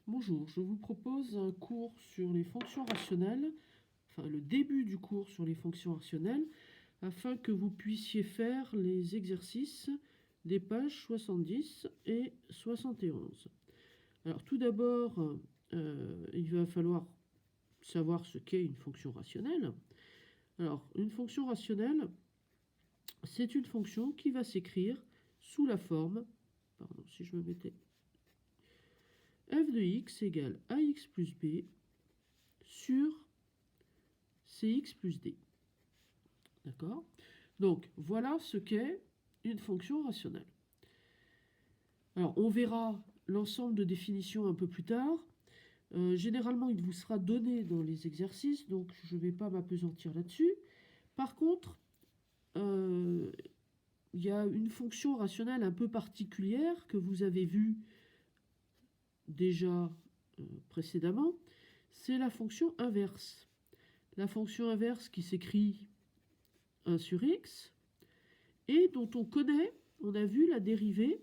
Bonjour, je vous propose un cours sur les fonctions rationnelles, enfin le début du cours sur les fonctions rationnelles, afin que vous puissiez faire les exercices des pages 70 et 71. Alors tout d'abord, il va falloir savoir ce qu'est une fonction rationnelle. Alors une fonction rationnelle, c'est une fonction qui va s'écrire sous la forme, pardon, si je me mettais f de x égale ax plus b sur cx plus d. D'accord? Donc, voilà ce qu'est une fonction rationnelle. Alors, on verra l'ensemble de définitions un peu plus tard. Généralement, il vous sera donné dans les exercices, donc je ne vais pas m'appesantir là-dessus. Par contre, il y a une fonction rationnelle un peu particulière que vous avez vue déjà précédemment, c'est la fonction inverse. La fonction inverse qui s'écrit 1 sur x et dont on a vu la dérivée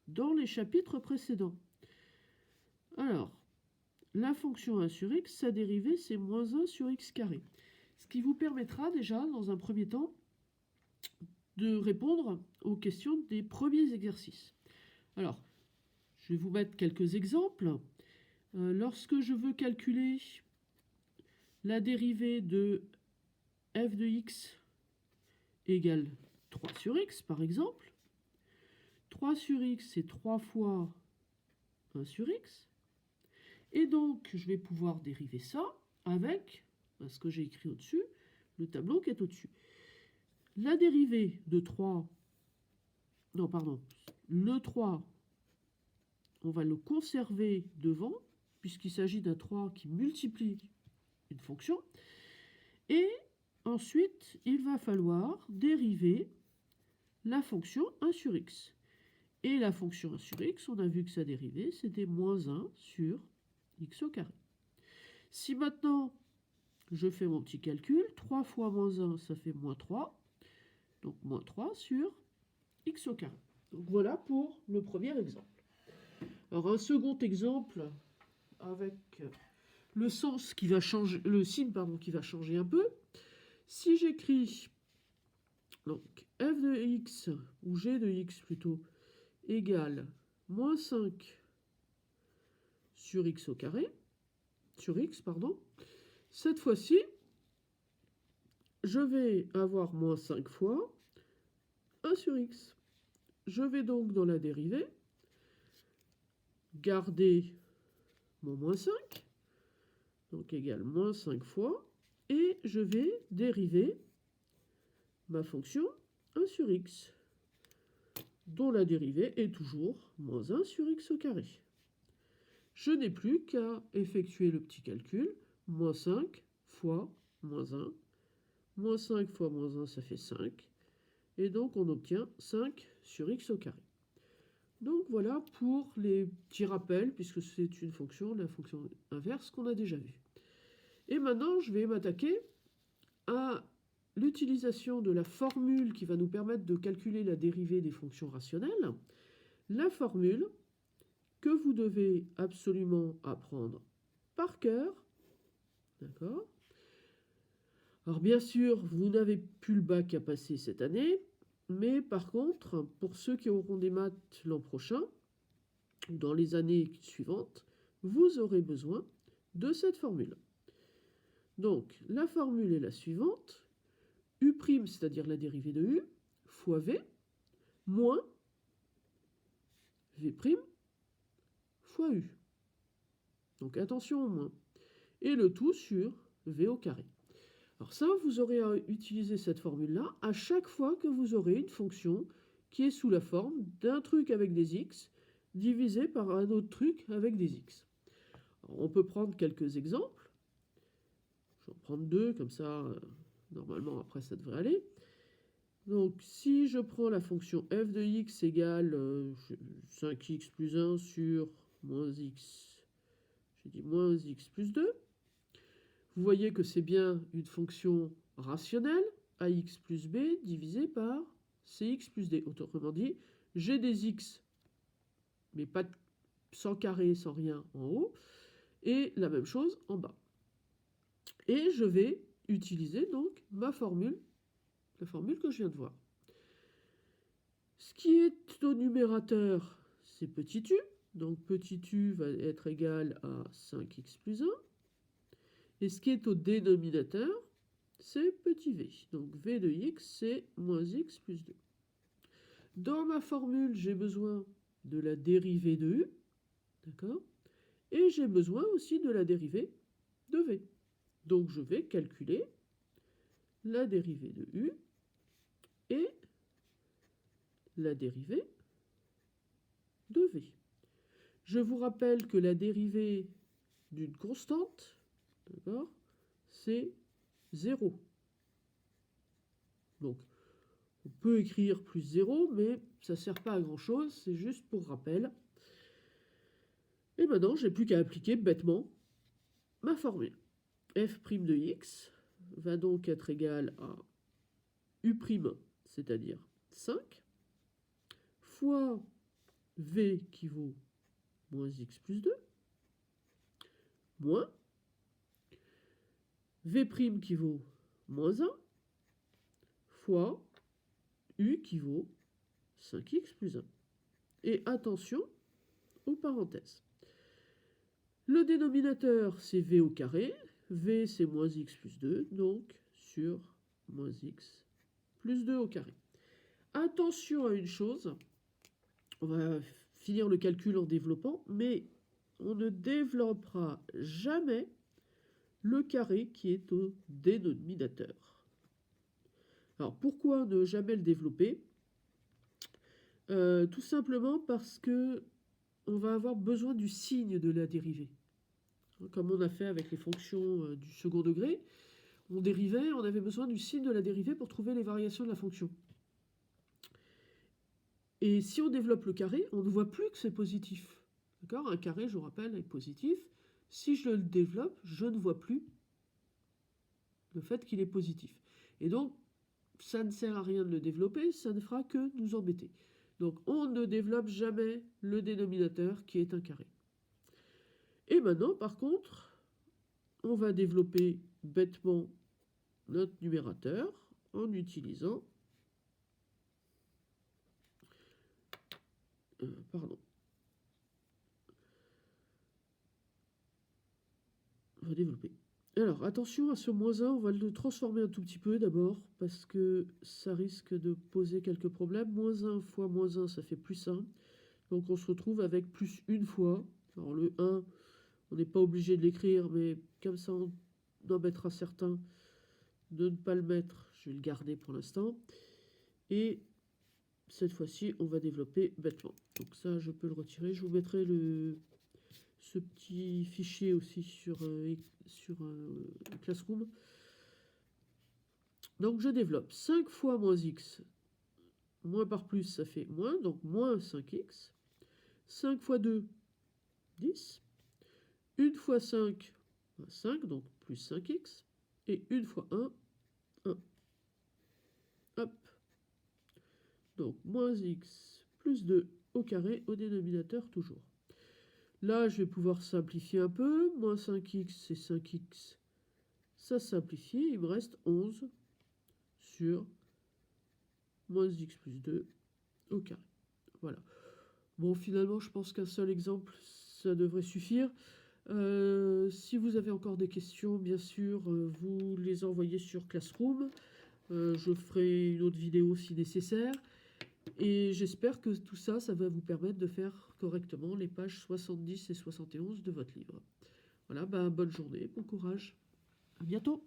dans les chapitres précédents. Alors, la fonction 1 sur x, sa dérivée, c'est moins 1 sur x carré. Ce qui vous permettra déjà, dans un premier temps, de répondre aux questions des premiers exercices. Alors, je vais vous mettre quelques exemples. Lorsque je veux calculer la dérivée de f de x égale 3 sur x, par exemple, 3 sur x, c'est 3 fois 1 sur x. Et donc, je vais pouvoir dériver ça avec ce que j'ai écrit au-dessus, le tableau qui est au-dessus. La dérivée de 3, non, pardon, le 3, on va le conserver devant, puisqu'il s'agit d'un 3 qui multiplie une fonction. Et ensuite, il va falloir dériver la fonction 1 sur x. Et la fonction 1 sur x, on a vu que sa dérivée, c'était moins 1 sur x au carré. Si maintenant, je fais mon petit calcul, 3 fois moins 1, ça fait moins 3. Donc moins 3 sur x au carré. Donc voilà pour le premier exemple. Alors un second exemple avec le sens qui va changer, le signe pardon, qui va changer un peu. Si j'écris donc f de x, ou g de x plutôt, égale moins 5 sur x au carré, sur x, pardon, cette fois-ci, je vais avoir moins 5 fois 1 sur x. Je vais donc dans la dérivée garder mon moins 5, donc égale moins 5 fois, et je vais dériver ma fonction 1 sur x, dont la dérivée est toujours moins 1 sur x au carré. Je n'ai plus qu'à effectuer le petit calcul, moins 5 fois moins 1, moins 5 fois moins 1, ça fait 5, et donc on obtient 5 sur x au carré. Donc voilà pour les petits rappels, puisque c'est une fonction, la fonction inverse qu'on a déjà vue. Et maintenant, je vais m'attaquer à l'utilisation de la formule qui va nous permettre de calculer la dérivée des fonctions rationnelles. La formule que vous devez absolument apprendre par cœur. D'accord ? Alors bien sûr, vous n'avez plus le bac à passer cette année, mais par contre, pour ceux qui auront des maths l'an prochain, ou dans les années suivantes, vous aurez besoin de cette formule. Donc, la formule est la suivante. U', c'est-à-dire la dérivée de U, fois V, moins V' fois U. Donc attention au moins. Et le tout sur V au carré. Alors ça, vous aurez à utiliser cette formule-là à chaque fois que vous aurez une fonction qui est sous la forme d'un truc avec des x divisé par un autre truc avec des x. Alors, on peut prendre quelques exemples. Je vais en prendre deux, comme ça, normalement, après, ça devrait aller. Donc, si je prends la fonction f de x égale 5x plus 1 sur moins x, j'ai dit moins x plus 2, vous voyez que c'est bien une fonction rationnelle, ax plus b divisé par cx plus d. Autrement dit, j'ai des x, mais pas de sans carré, sans rien en haut, et la même chose en bas. Et je vais utiliser donc ma formule, la formule que je viens de voir. Ce qui est au numérateur, c'est petit u. Donc petit u va être égal à 5x plus 1. Et ce qui est au dénominateur, c'est petit v. Donc v de x, c'est moins x plus 2. Dans ma formule, j'ai besoin de la dérivée de u. D'accord? Et j'ai besoin aussi de la dérivée de v. Donc je vais calculer la dérivée de u et la dérivée de v. Je vous rappelle que la dérivée d'une constante, d'accord, c'est 0. Donc, on peut écrire plus 0, mais ça ne sert pas à grand-chose, c'est juste pour rappel. Et maintenant, j'ai plus qu'à appliquer bêtement ma formule. f' de x va donc être égal à u', c'est-à-dire 5, fois v qui vaut moins x plus 2, moins v' qui vaut moins 1, fois u qui vaut 5x plus 1. Et attention aux parenthèses. Le dénominateur, c'est v au carré. V, c'est moins x plus 2, donc sur moins x plus 2 au carré. Attention à une chose, on va finir le calcul en développant, mais on ne développera jamais le carré qui est au dénominateur. Alors pourquoi ne jamais le développer? Tout simplement parce que on va avoir besoin du signe de la dérivée. Comme on a fait avec les fonctions du second degré, on dérivait, on avait besoin du signe de la dérivée pour trouver les variations de la fonction. Et si on développe le carré, on ne voit plus que c'est positif. D'accord? Un carré, je vous rappelle, est positif. Si je le développe, je ne vois plus le fait qu'il est positif. Et donc, ça ne sert à rien de le développer, ça ne fera que nous embêter. Donc, on ne développe jamais le dénominateur qui est un carré. Et maintenant, par contre, on va développer bêtement notre numérateur en utilisant on va développer. Alors, attention à ce moins 1, on va le transformer un tout petit peu d'abord, parce que ça risque de poser quelques problèmes. Moins 1 fois moins 1, ça fait plus 1. Donc on se retrouve avec plus une fois. Alors le 1, on n'est pas obligé de l'écrire, mais comme ça on embêtera certains de ne pas le mettre. Je vais le garder pour l'instant. Et cette fois-ci, on va développer bêtement. Donc ça, je peux le retirer. Je vous mettrai ce petit fichier aussi sur Classroom. Donc je développe 5 fois moins x. Moins par plus, ça fait moins, donc moins 5x. 5 fois 2, 10. 1 fois 5, 5, donc plus 5x. Et 1 fois 1, 1. Hop. Donc moins x plus 2 au carré au dénominateur toujours. Là, je vais pouvoir simplifier un peu. Moins 5x, c'est 5x. Ça simplifie. Il me reste 11 sur moins x plus 2 au carré. Voilà. Bon, finalement, je pense qu'un seul exemple, ça devrait suffire. Si vous avez encore des questions, bien sûr, vous les envoyez sur Classroom. Je ferai une autre vidéo si nécessaire. Et j'espère que tout ça, ça va vous permettre de faire correctement les pages 70 et 71 de votre livre. Voilà, bonne journée, bon courage. À bientôt.